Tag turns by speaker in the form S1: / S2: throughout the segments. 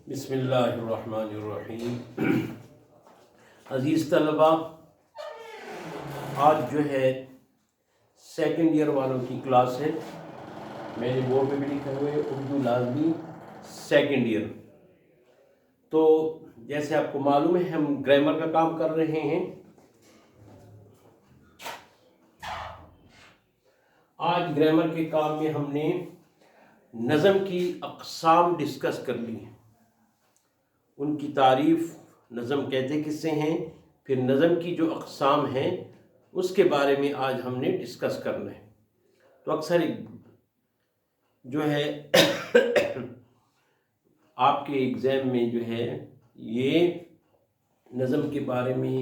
S1: بسم اللہ الرحمن الرحیم۔ عزیز طلبہ، آج جو ہے سیکنڈ ایئر والوں کی کلاس ہے۔ میں نے بورڈ پہ بھی لکھا ہوئے اردو لازمی سیکنڈ ایئر۔ تو جیسے آپ کو معلوم ہے ہم گرامر کا کام کر رہے ہیں۔ آج گرامر کے کام میں ہم نے نظم کی اقسام ڈسکس کر لی ہیں، ان کی تعریف، نظم کہتے کسے ہیں، پھر نظم کی جو اقسام ہیں اس کے بارے میں آج ہم نے ڈسکس کرنا ہے۔ تو اکثر جو ہے آپ کے ایگزام میں جو ہے یہ نظم کے بارے میں،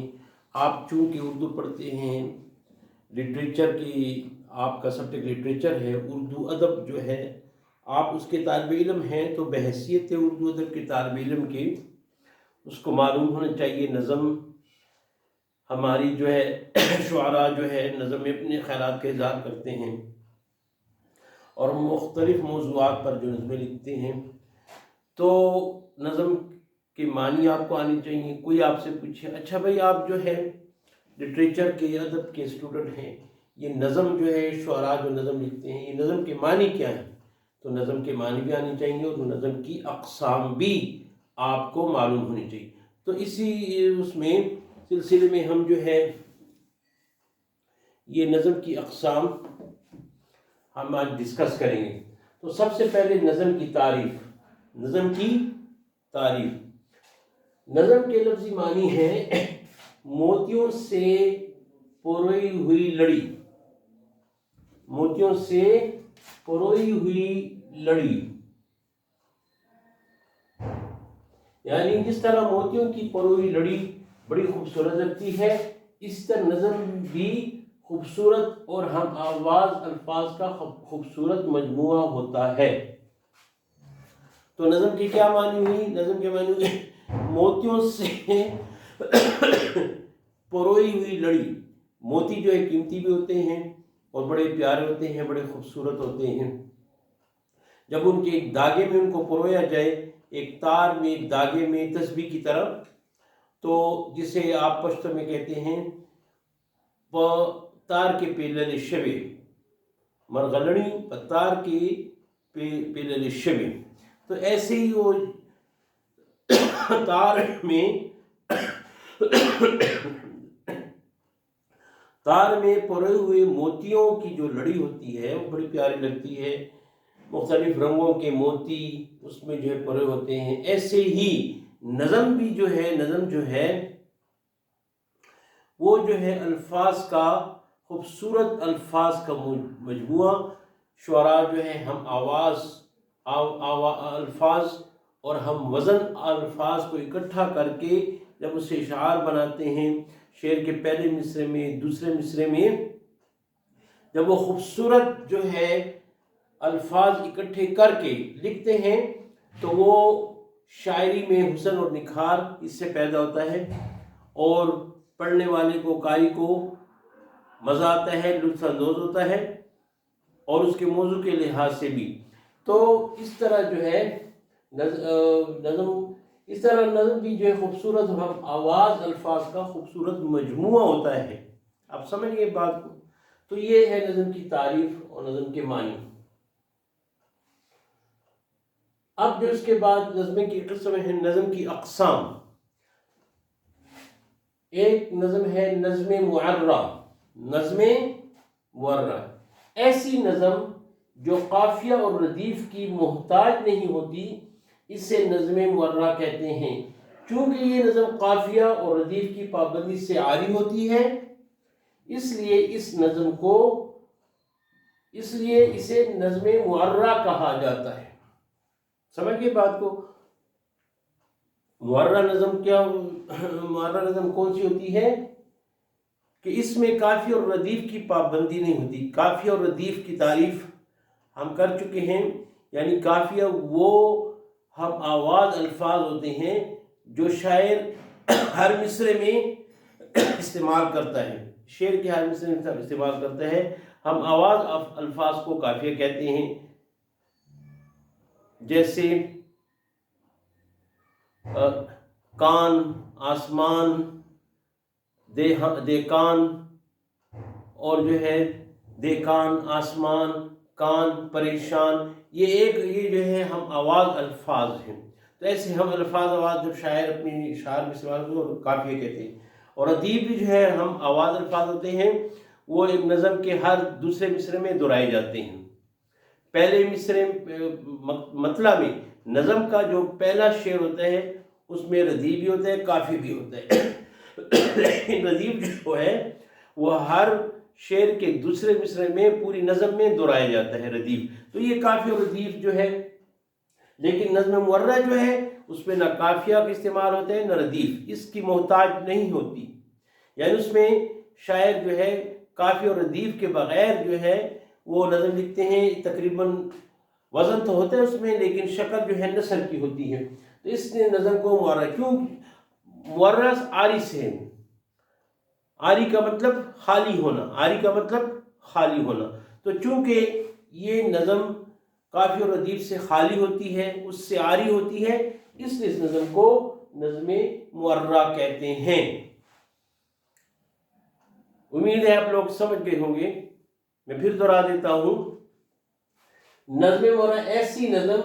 S1: آپ چونکہ اردو پڑھتے ہیں، لٹریچر کی آپ کا سبجیکٹ لٹریچر ہے، اردو ادب جو ہے آپ اس کے طالب علم ہیں، تو بحیثیت اردو ادب کے طالب علم کے اس کو معلوم ہونا چاہیے نظم ہماری جو ہے شعراء جو ہے نظم میں اپنے خیالات کا اظہار کرتے ہیں اور مختلف موضوعات پر جو نظمیں لکھتے ہیں، تو نظم کے معنی آپ کو آنی چاہیے۔ کوئی آپ سے پوچھے اچھا بھائی آپ جو ہے لٹریچر کے ادب کے اسٹوڈنٹ ہیں، یہ نظم جو ہے شعراء جو نظم لکھتے ہیں یہ نظم کے معنی کیا ہیں، تو نظم کے معنی بھی آنی چاہیے اور نظم کی اقسام بھی آپ کو معلوم ہونی چاہیے۔ تو اسی اس میں سلسلے میں ہم جو ہے یہ نظم کی اقسام ہم آج ڈسکس کریں گے۔ تو سب سے پہلے نظم کی تعریف۔ نظم کی تعریف، نظم کے لفظی معنی ہے موتیوں سے پروئی ہوئی لڑی، موتیوں سے پروئی ہوئی لڑی، یعنی جس طرح موتیوں کی پروئی لڑی بڑی خوبصورت لگتی ہے، اس طرح نظم بھی خوبصورت اور ہم آواز الفاظ کا خوبصورت مجموعہ ہوتا ہے۔ تو نظم کی کیا معنی ہوئی؟ نظم کے معنی ہوئی موتیوں سے پروئی ہوئی لڑی۔ موتی جو ہے قیمتی بھی ہوتے ہیں اور بڑے پیارے ہوتے ہیں، بڑے خوبصورت ہوتے ہیں۔ جب ان کے ایک دھاگے میں ان کو پرویا جائے، ایک تار میں، ایک دھاگے میں، تسبیح کی طرح، تو جسے آپ پشتو میں کہتے ہیں تار کے پیلل شبے، مرغلڑی تار کے پیلل شبے، تو ایسے ہی وہ تار میں پروئے ہوئے موتیوں کی جو لڑی ہوتی ہے وہ بڑی پیاری لگتی ہے۔ مختلف رنگوں کے موتی اس میں جو ہے پروئے ہوتے ہیں۔ ایسے ہی نظم بھی جو ہے، نظم جو ہے وہ جو ہے الفاظ کا، خوبصورت الفاظ کا مجموعہ۔ شعراء جو ہے ہم آواز الفاظ اور ہم وزن الفاظ کو اکٹھا کر کے جب اسے اشعار بناتے ہیں، شعر کے پہلے مصرے میں، دوسرے مصرے میں، جب وہ خوبصورت جو ہے الفاظ اکٹھے کر کے لکھتے ہیں تو وہ شاعری میں حسن اور نکھار اس سے پیدا ہوتا ہے اور پڑھنے والے کو، قاری کو مزہ آتا ہے، لطف اندوز ہوتا ہے اور اس کے موضوع کے لحاظ سے بھی۔ تو اس طرح جو ہے نظم، اس طرح نظم بھی جو ہے خوبصورت ہم آواز الفاظ کا خوبصورت مجموعہ ہوتا ہے۔ آپ سمجھئے بات کو؟ تو یہ ہے نظم کی تعریف اور نظم کے معنی۔ اب جو اس کے بعد نظم کی قسم ہے، نظم کی اقسام۔ ایک نظم ہے نظم معرہ۔ نظم معرہ ایسی نظم جو قافیہ اور ردیف کی محتاج نہیں ہوتی، اسے نظم معرہ کہتے ہیں۔ چونکہ یہ نظم قافیہ اور ردیف کی پابندی سے عاری ہوتی ہے، اس لیے اسے نظم معرہ کہا جاتا ہے۔ سمجھ گئے بات کو؟ معرہ نظم کیا، معرہ نظم کون سی ہوتی ہے کہ اس میں قافیہ اور ردیف کی پابندی نہیں ہوتی۔ قافیہ اور ردیف کی تعریف ہم کر چکے ہیں، یعنی قافیہ وہ ہم آواز الفاظ ہوتے ہیں جو شاعر ہر مصرے میں استعمال کرتا ہے، شعر کے ہر مصرے میں استعمال کرتا ہے، ہم آواز الفاظ کو قافیہ کہتے ہیں۔ جیسے کان آسمان، دیکان، اور جو ہے دیکان آسمان، کان پریشان، یہ جو ہے ہم آواز الفاظ ہیں. تو ایسے ہم الفاظ آواز جب شاعر اپنی شعر میں استعمال کرتے ہیں اور قافیہ کہتے ہیں. اور ادیب بھی جو ہے ہم آواز الفاظ ہوتے ہیں، وہ ایک نظم کے ہر دوسرے مصرے میں دہرائے جاتے ہیں. پہلے مصرے مطلع میں نظم کا جو پہلا شعر ہوتا ہے اس میں ردیف بھی ہوتا ہے، قافیہ بھی ہوتا ہے. لیکن ردیف جو ہے وہ ہر شعر کے دوسرے مصرے میں پوری نظم میں دہرایا جاتا ہے ردیف. تو یہ قافیہ اور ردیف جو ہے. لیکن نظم مرہ جو ہے اس میں نہ قافیہ کا استعمال ہوتا ہے نہ ردیف، اس کی محتاج نہیں ہوتی. یعنی اس میں شاعر جو ہے قافیہ اور ردیف کے بغیر جو ہے وہ نظم لکھتے ہیں. تقریباً وزن تو ہوتا ہے اس میں، لیکن شکل جو ہے نثر کی ہوتی ہے. تو اس نے نظم کو معرہ، کیوں معرہ آری سے ہے. آری کا مطلب خالی ہونا، آری کا مطلب خالی ہونا. تو چونکہ یہ نظم قافیہ اور ردیف سے خالی ہوتی ہے، اس سے آری ہوتی ہے، اس لیے اس نظم کو نظم معرہ کہتے ہیں. امید ہے آپ لوگ سمجھ گئے ہوں گے. میں پھر دہرا دیتا ہوں. نظم مرہ ایسی نظم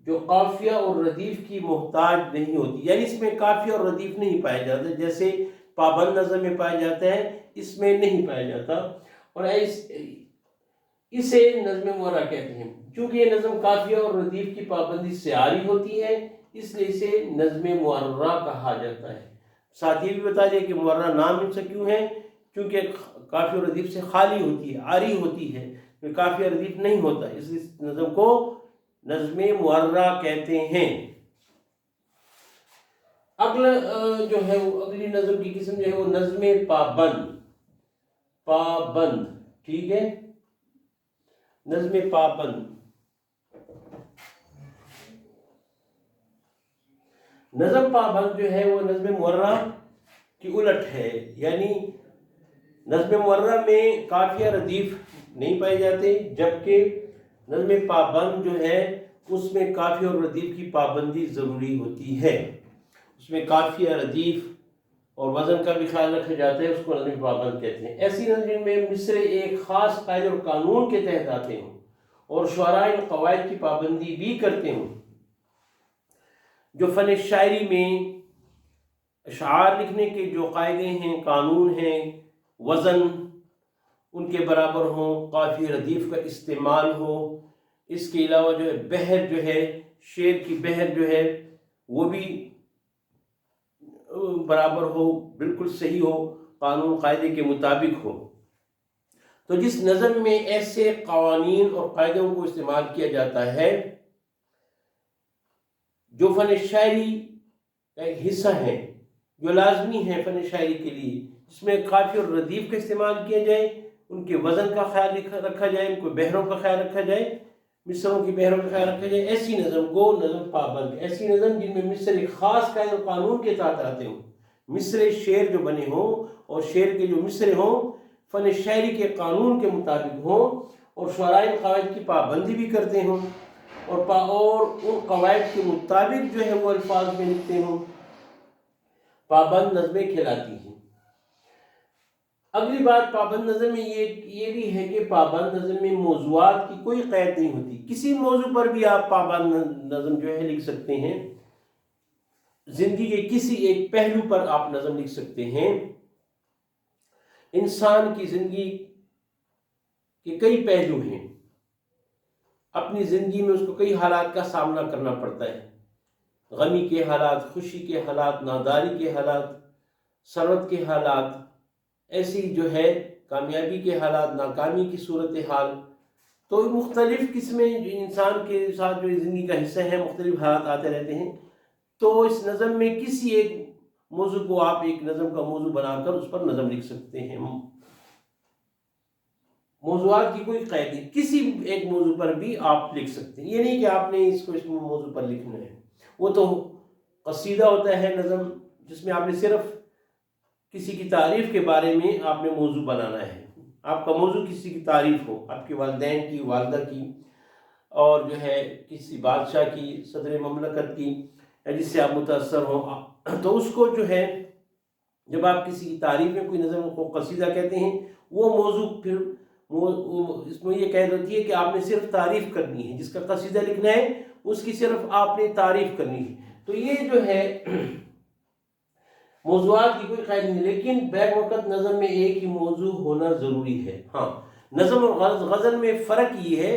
S1: جو قافیہ اور ردیف کی محتاج نہیں ہوتی، یعنی اس میں قافیہ اور ردیف نہیں پایا جاتا. جیسے پابند نظم میں پایا جاتا ہے، اس میں نہیں پایا جاتا. اور اسے نظم مرہ کہتے ہیں. چونکہ یہ نظم قافیہ اور ردیف کی پابندی سے عاری ہوتی ہے، اس لیے اسے نظم مرہ کہا جاتا ہے. ساتھ یہ بھی بتا دیا کہ مرہ نام ان سے کیوں ہے، کیونکہ قافیہ اور ردیف سے خالی ہوتی ہے، عاری ہوتی ہے، قافیہ ردیف نہیں ہوتا، اس لیے نظم کو نظم مرہ کہتے ہیں. اگلا جو ہے وہ اگلی نظم کی قسم جو ہے وہ نظم پابند. پابند، ٹھیک ہے، نظم پابند. نظم پابند جو ہے وہ نظم مرہ کی الٹ ہے. یعنی نظم مرہ میں قافیہ ردیف نہیں پائے جاتے، جبکہ نظم پابند جو ہے اس میں قافیہ اور ردیف کی پابندی ضروری ہوتی ہے. اس میں قافیہ، ردیف اور وزن کا بھی خیال رکھا جاتا ہے، اس کو نظم پابند کہتے ہیں. ایسی نظم میں مصرے ایک خاص قاعدے اور قانون کے تحت آتے ہوں اور شعراء ان قواعد کی پابندی بھی کرتے ہوں. جو فن شاعری میں اشعار لکھنے کے جو قاعدے ہیں، قانون ہیں، وزن ان کے برابر ہوں، قافیہ ردیف کا استعمال ہو. اس کے علاوہ جو ہے بحر جو ہے، شعر کی بحر جو ہے وہ بھی برابر ہو، بالکل صحیح ہو، قانون قاعدے کے مطابق ہو. تو جس نظم میں ایسے قوانین اور قاعدوں کو استعمال کیا جاتا ہے جو فن شاعری کا ایک حصہ ہے، جو لازمی ہے فن شاعری کے لیے، جس میں قافیہ اور ردیف کا استعمال کیا جائے، ان کے وزن کا خیال رکھا جائے، ان کو بحروں کا خیال رکھا جائے، مصروں کی بحروں کا خیال رکھا جائے، ایسی نظم کو نظم پابند. ایسی نظم جن میں مصر ایک خاص قاعدے اور قانون کے تحت آتے ہوں، مصرے شعر جو بنے ہوں اور شعر کے جو مصرے ہوں فن شاعری کے قانون کے مطابق ہوں اور شعراء قواعد کی پابندی بھی کرتے ہوں اور ان قواعد کے مطابق جو ہے وہ الفاظ میں لکھتے ہوں، پابند نظمیں کہلاتی ہیں. اگلی بات پابند نظم میں یہ بھی ہے کہ پابند نظم میں موضوعات کی کوئی قید نہیں ہوتی. کسی موضوع پر بھی آپ پابند نظم جو ہے لکھ سکتے ہیں. زندگی کے کسی ایک پہلو پر آپ نظم لکھ سکتے ہیں. انسان کی زندگی کے کئی پہلو ہیں، اپنی زندگی میں اس کو کئی حالات کا سامنا کرنا پڑتا ہے، غمی کے حالات، خوشی کے حالات، ناداری کے حالات، ثروت کے حالات، ایسی جو ہے کامیابی کے حالات، ناکامی کی صورتحال. تو مختلف قسمیں جو انسان کے ساتھ جو زندگی کا حصہ ہے، مختلف حالات آتے رہتے ہیں. تو اس نظم میں کسی ایک موضوع کو آپ ایک نظم کا موضوع بنا کر اس پر نظم لکھ سکتے ہیں. موضوعات کی کوئی قید نہیں، کسی ایک موضوع پر بھی آپ لکھ سکتے ہیں. یہ نہیں کہ آپ نے اس کو اس موضوع پر لکھنا ہے. وہ تو قصیدہ ہوتا ہے نظم، جس میں آپ نے صرف کسی کی تعریف کے بارے میں آپ نے موضوع بنانا ہے. آپ کا موضوع کسی کی تعریف ہو، آپ کے والدین کی، والدہ کی، اور جو ہے کسی بادشاہ کی، صدر مملکت کی، یا جس سے آپ متاثر ہوں، تو اس کو جو ہے جب آپ کسی کی تعریف میں کوئی نظم کو قصیدہ کہتے ہیں، وہ موضوع پھر اس میں یہ قید ہوتی ہے کہ آپ نے صرف تعریف کرنی ہے، جس کا قصیدہ لکھنا ہے اس کی صرف آپ نے تعریف کرنی ہے۔ تو یہ جو ہے موضوعات کی کوئی قید نہیں، لیکن بیک وقت نظم میں ایک ہی موضوع ہونا ضروری ہے۔ ہاں، نظم اور غزل میں فرق یہ ہے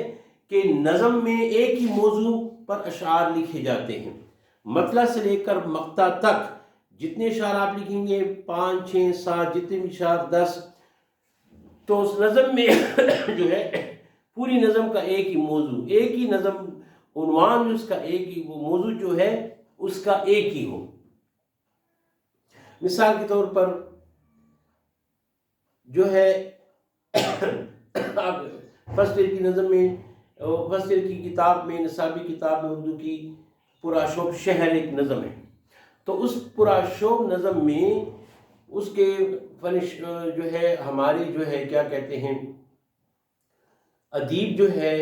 S1: کہ نظم میں ایک ہی موضوع پر اشعار لکھے جاتے ہیں، مطلع سے لے کر مقطع تک جتنے اشعار آپ لکھیں گے، 5 6 7 جتنے بھی اشعار 10، تو اس نظم میں جو ہے پوری نظم کا ایک ہی موضوع، ایک ہی نظم عنوان، اس کا ایک ہی وہ موضوع جو ہے اس کا ایک ہی ہو۔ مثال کے طور پر جو ہے آپ فرسٹ ایئر کی نظم میں، فرسٹ ایئر کی کتاب میں، نصابی کتاب میں اردو کی پرآشوب شہر ایک نظم ہے، تو اس پرآشوب نظم میں اس کے فنش جو ہے ہماری جو ہے کیا کہتے ہیں ادیب جو ہے،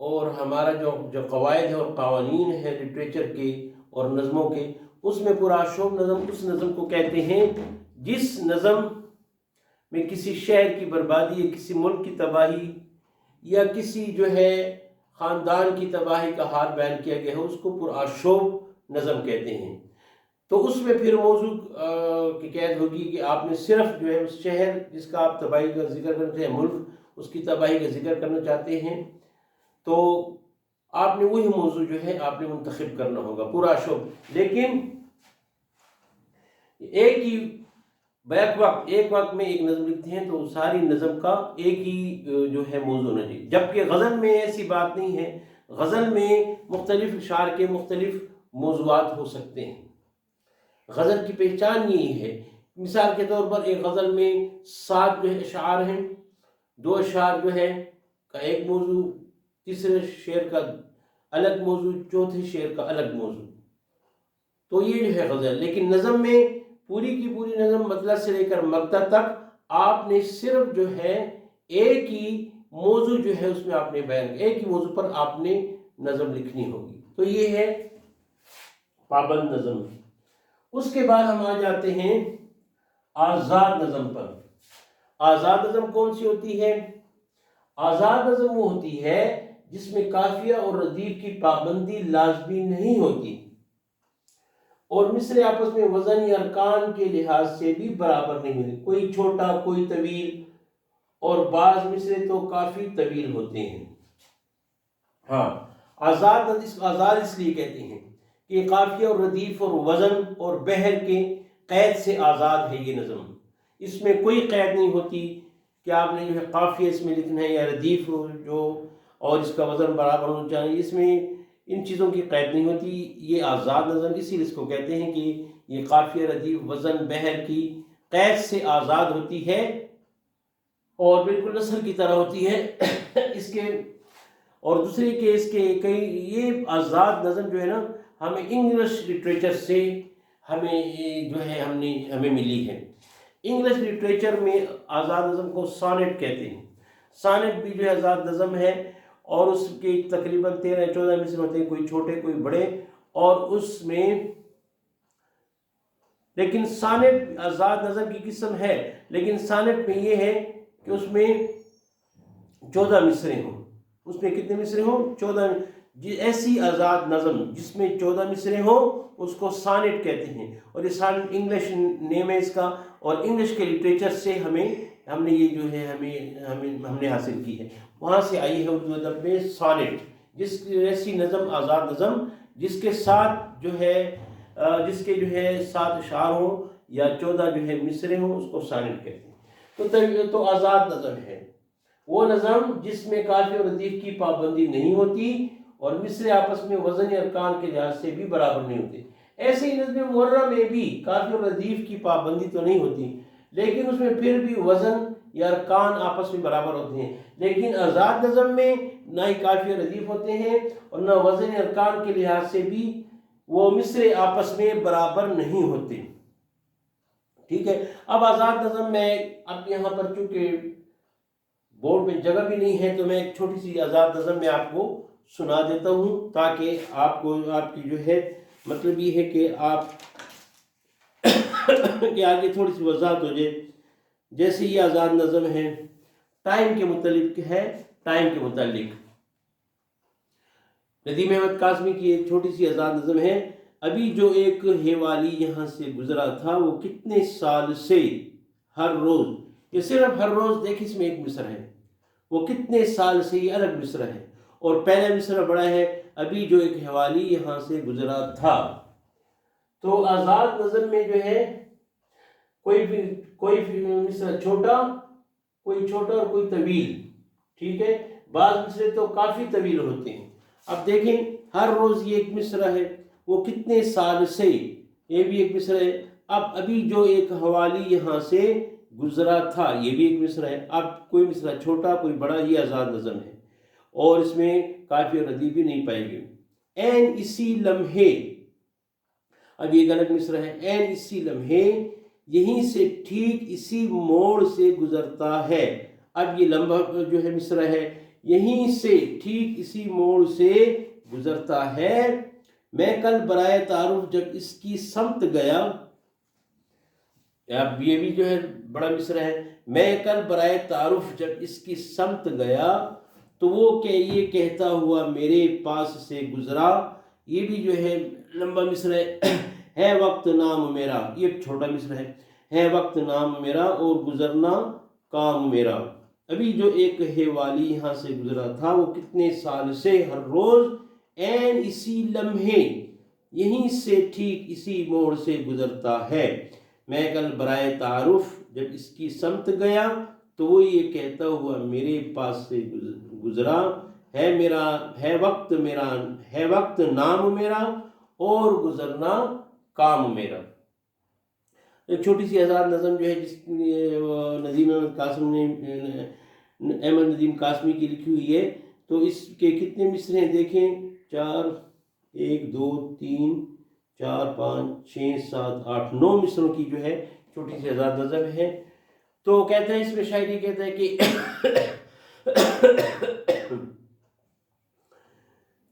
S1: اور ہمارا جو قواعد ہے اور قوانین ہے لٹریچر کے اور نظموں کے، اس میں پرآشوب نظم اس نظم کو کہتے ہیں جس نظم میں کسی شہر کی بربادی یا کسی ملک کی تباہی یا کسی جو ہے خاندان کی تباہی کا حال بیان کیا گیا ہے، اس کو پرآشوب نظم کہتے ہیں۔ تو اس میں پھر موضوع کی قید ہوگی کہ آپ نے صرف جو ہے اس شہر جس کا آپ تباہی کا ذکر کرنا چاہتے ہیں، ملک اس کی تباہی کا ذکر کرنا چاہتے ہیں، تو آپ نے وہی موضوع جو ہے آپ نے منتخب کرنا ہوگا پرآشوب۔ لیکن ایک ہی ایک وقت میں ایک نظم لکھتے ہیں تو ساری نظم کا ایک ہی جو ہے موضوع ہونا چاہیے، جبکہ غزل میں ایسی بات نہیں ہے۔ غزل میں مختلف اشعار کے مختلف موضوعات ہو سکتے ہیں، غزل کی پہچان یہی ہے۔ مثال کے طور پر ایک غزل میں 7 جو ہے اشعار ہیں، 2 اشعار جو ہے کا ایک موضوع، تیسرے شعر کا الگ موضوع، چوتھے شعر کا الگ موضوع، تو یہ جو ہے غزل۔ لیکن نظم میں پوری کی پوری نظم مطلع سے لے کر مقطع تک آپ نے صرف جو ہے ایک ہی موضوع جو ہے اس میں آپ نے بیان، ایک ہی موضوع پر آپ نے نظم لکھنی ہوگی، تو یہ ہے پابند نظم۔ اس کے بعد ہم آ جاتے ہیں آزاد نظم پر۔ آزاد نظم کون سی ہوتی ہے؟ آزاد نظم وہ ہوتی ہے جس میں قافیہ اور ردیف کی پابندی لازمی نہیں ہوتی، اور مصرے آپس میں وزن یا ارکان کے لحاظ سے بھی برابر نہیں ہوتے، کوئی چھوٹا کوئی طویل، اور بعض مصرے تو کافی طویل ہوتے ہیں۔ ہاں، آزاد اس لیے کہتے ہیں کہ قافیہ اور ردیف اور وزن اور بحر کے قید سے آزاد ہے یہ نظم، اس میں کوئی قید نہیں ہوتی کہ آپ نے جو ہے قافیہ اس میں لکھنا ہے یا ردیف جو اور اس کا وزن برابر ہونا چاہیے، اس میں ان چیزوں کی قید نہیں ہوتی۔ یہ آزاد نظم اسی لیے اس کو کہتے ہیں کہ یہ قافیہ ردیف وزن بحر کی قید سے آزاد ہوتی ہے اور بالکل نثر کی طرح ہوتی ہے۔ اس کے اور دوسرے کیس کے کئی یہ آزاد نظم جو ہے نا ہمیں انگلش لٹریچر سے ہمیں جو ہے ہمیں ملی ہے۔ انگلش لٹریچر میں آزاد نظم کو سانٹ کہتے ہیں، سانٹ بھی جو ہے آزاد نظم ہے، اور اس کے تقریباً 13-14 مصرے ہوتے ہیں، کوئی چھوٹے کوئی بڑے، اور اس میں لیکن سانٹ آزاد نظم کی قسم ہے، لیکن سانٹ میں یہ ہے کہ اس میں 14 مصرے ہوں، اس میں کتنے مصرے ہوں؟ 14۔ ایسی آزاد نظم جس میں 14 مصرے ہوں اس کو سانٹ کہتے ہیں، اور یہ سانٹ انگلش نیم ہے اس کا، اور انگلش کے لٹریچر سے ہم نے یہ جو ہے ہم نے حاصل کی ہے، وہاں سے آئی ہے اردو ادب میں سانٹ، جس ایسی نظم آزاد نظم جس کے ساتھ جو ہے جس کے جو ہے 7 اشعار ہوں یا 14 جو ہے مصرے ہوں اس کو سانٹ کہتے ہیں۔ تو آزاد نظم ہے وہ نظم جس میں قافیہ اور ردیف کی پابندی نہیں ہوتی اور مصرے آپس میں وزن یا ارکان کے لحاظ سے بھی برابر نہیں ہوتے۔ ایسے ہی نظم مرہ میں بھی قافیہ اور ردیف کی پابندی تو نہیں ہوتی، لیکن اس میں پھر بھی وزن یا ارکان آپس میں برابر ہوتے ہیں۔ لیکن آزاد نظم میں نہ ہی قافیہ اور ردیف ہوتے ہیں اور نہ وزن یا ارکان کے لحاظ سے بھی وہ مصرے آپس میں برابر نہیں ہوتے۔ ٹھیک ہے، اب آزاد نظم میں اب یہاں پر چونکہ بورڈ میں جگہ بھی نہیں ہے تو میں ایک چھوٹی سی آزاد نظم میں آپ کو سنا دیتا ہوں تاکہ آپ کی جو ہے مطلب یہ ہے کہ آپ کہ آگے تھوڑی سی وضاحت ہو جائے. جیسے یہ آزاد نظم ہے ٹائم کے متعلق ہے، ٹائم کے متعلق ندیم احمد قاسمی کی ایک چھوٹی سی آزاد نظم ہے. ابھی جو ایک ہیوالی یہاں سے گزرا تھا، وہ کتنے سال سے ہر روز، یہ صرف ہر روز دیکھ، اس میں ایک مصرع ہے، وہ کتنے سال سے، یہ الگ مصرع ہے، اور پہلا مصرع بڑا ہے، ابھی جو ایک حوالی یہاں سے گزرا تھا. تو آزاد نظم میں جو ہے کوئی مصرع چھوٹا اور کوئی طویل، ٹھیک ہے. بعض مصرع تو کافی طویل ہوتے ہیں. اب دیکھیں ہر روز یہ ایک مصرع ہے، وہ کتنے سال سے، یہ بھی ایک مصرع ہے. اب ابھی جو ایک حوالی یہاں سے گزرا تھا، یہ بھی ایک مصرع ہے. اب کوئی مصرع چھوٹا کوئی بڑا، یہ آزاد نظم ہے، اور اس میں کافی اور ردیف بھی نہیں پائے گی. این اسی لمحے، اب یہ غلط مصرع ہے. این اسی لمحے، یہیں سے ٹھیک اسی موڑ سے گزرتا ہے. اب یہ لمبا جو ہے مصرع ہے، یہیں سے ٹھیک اسی موڑ سے گزرتا ہے. میں کل برائے تعارف جب اس کی سمت گیا، اب یہ بھی جو ہے بڑا مصرع ہے. میں کل برائے تعارف جب اس کی سمت گیا، تو وہ کہ یہ کہتا ہوا میرے پاس سے گزرا، یہ بھی جو ہے لمبا مصرع ہے. وقت نام میرا، یہ چھوٹا مصرع ہے وقت نام میرا اور گزرنا کام میرا. ابھی جو ایک ہیوالی یہاں سے گزرا تھا، وہ کتنے سال سے ہر روز، این اسی لمحے، یہیں سے ٹھیک اسی موڑ سے گزرتا ہے. میں کل برائے تعارف جب اس کی سمت گیا، تو وہ یہ کہتا ہوا میرے پاس سے گزرا، ہے وقت نام میرا اور گزرنا کام میرا. ایک چھوٹی سی آزاد نظم جو ہے، جس ندیم احمد ندیم قاسمی کی لکھی ہوئی ہے. تو اس کے کتنے مصرع ہیں دیکھیں، 4 1 2 3 4 5 6 7 8 9 مصرعوں کی جو ہے چھوٹی سی آزاد نظم ہے. تو کہتا ہے اس میں شاعری کہتا ہے کہ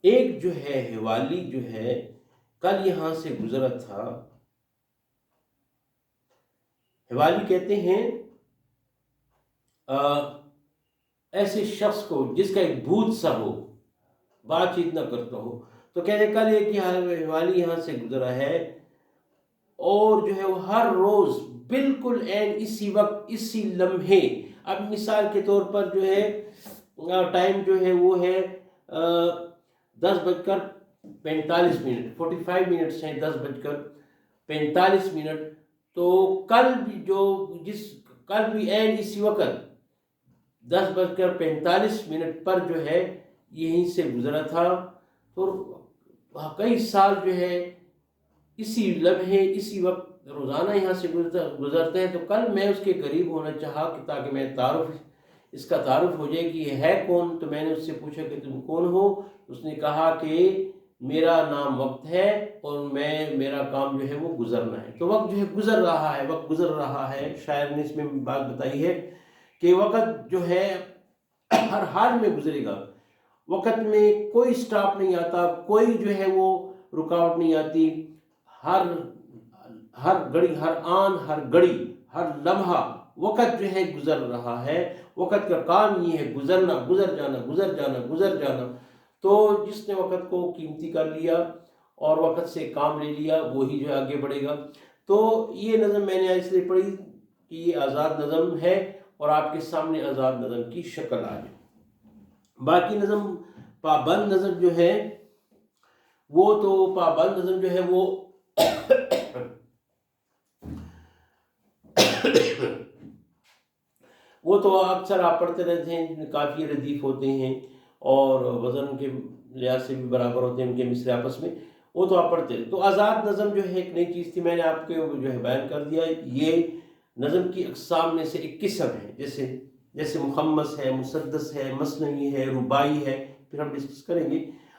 S1: ایک جو ہے حوالی جو ہے کل یہاں سے گزرا تھا. حوالی کہتے ہیں ایسے شخص کو جس کا ایک بھوت سا ہو، بات چیت نہ کرتا ہو. تو کہتے ہیں کل ایک حوالی یہاں سے گزرا ہے، اور جو ہے وہ ہر روز بالکل این اسی وقت اسی لمحے. اب مثال کے طور پر جو ہے ٹائم جو ہے وہ ہے 10:45 45 منٹس ہیں، 10:45. تو کل بھی این اسی وقت 10:45 پر جو ہے یہیں سے گزرا تھا. تو کئی سال جو ہے اسی لمحے اسی وقت روزانہ یہاں سے گزرتے ہیں. تو کل میں اس کے قریب ہونا چاہا کہ تاکہ میں اس کا تعارف ہو جائے کہ یہ ہے کون. تو میں نے اس سے پوچھا کہ تم کون ہو؟ اس نے کہا کہ میرا نام وقت ہے، اور میرا کام جو ہے وہ گزرنا ہے. تو وقت جو ہے وقت گزر رہا ہے. شاعر نے اس میں بات بتائی ہے کہ وقت جو ہے ہر حال میں گزرے گا. وقت میں کوئی سٹاپ نہیں آتا، کوئی جو ہے وہ رکاوٹ نہیں آتی. ہر گھڑی، ہر آن، ہر گھڑی، ہر لمحہ وقت جو ہے گزر رہا ہے. وقت کا کام یہ ہے گزرنا، گزر جانا. تو جس نے وقت کو قیمتی کر لیا اور وقت سے کام لے لیا، وہی جو آگے بڑھے گا. تو یہ نظم میں نے اس لیے پڑھی کہ یہ آزاد نظم ہے، اور آپ کے سامنے آزاد نظم کی شکل آ جائے. باقی نظم پابند نظم جو ہے وہ تو اکثر آپ پڑھتے رہتے ہیں، کافی ردیف ہوتے ہیں اور وزن کے لحاظ سے بھی برابر ہوتے ہیں ان کے مصرع آپس میں، وہ تو آپ پڑھتے ہیں. تو آزاد نظم جو ہے ایک نئی چیز تھی، میں نے آپ کو جو ہے بیان کر دیا. یہ نظم کی اقسام میں سے ایک قسم ہے، جیسے مخمس ہے، مسدس ہے، مثنوی ہے، رباعی ہے، پھر ہم ڈسکس کریں گے.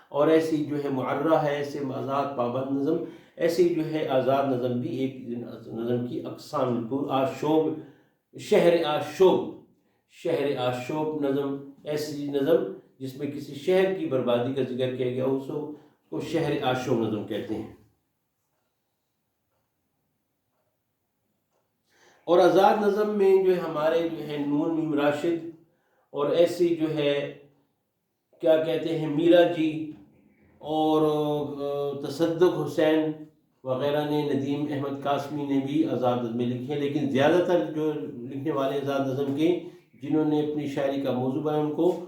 S1: اور ایسی جو ہے معرہ ہے، ایسے آزاد پابند نظم، ایسی جو ہے آزاد نظم بھی ایک نظم کی اقسام. شہر آشوب نظم، ایسی نظم جس میں کسی شہر کی بربادی کا ذکر کیا گیا، اس کو شہر آشوب نظم کہتے ہیں. اور آزاد نظم میں جو ہے ہمارے جو ہے نون میم راشد اور ایسی جو ہے کیا کہتے ہیں میرا جی اور تصدق حسین وغیرہ نے، ندیم احمد قاسمی نے بھی آزاد نظمیں لکھی ہیں، لیکن زیادہ تر جو لکھنے والے آزاد نظم کے جنہوں نے اپنی شاعری کا موضوع بنایا ان کو،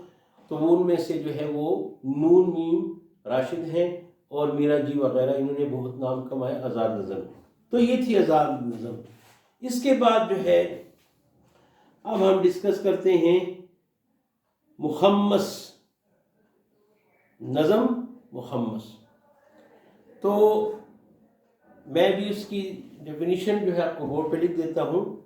S1: تو ان میں سے جو ہے وہ نون میم راشد ہیں اور میرا جی وغیرہ، انہوں نے بہت نام کمایا آزاد نظم میں۔ تو یہ تھی آزاد نظم۔ اس کے بعد جو ہے اب ہم ڈسکس کرتے ہیں مخمس نظم، مخمس۔ تو میں بھی اس کی ڈیفینیشن جو ہے آپ کو بورڈ پہ لکھ دیتا ہوں۔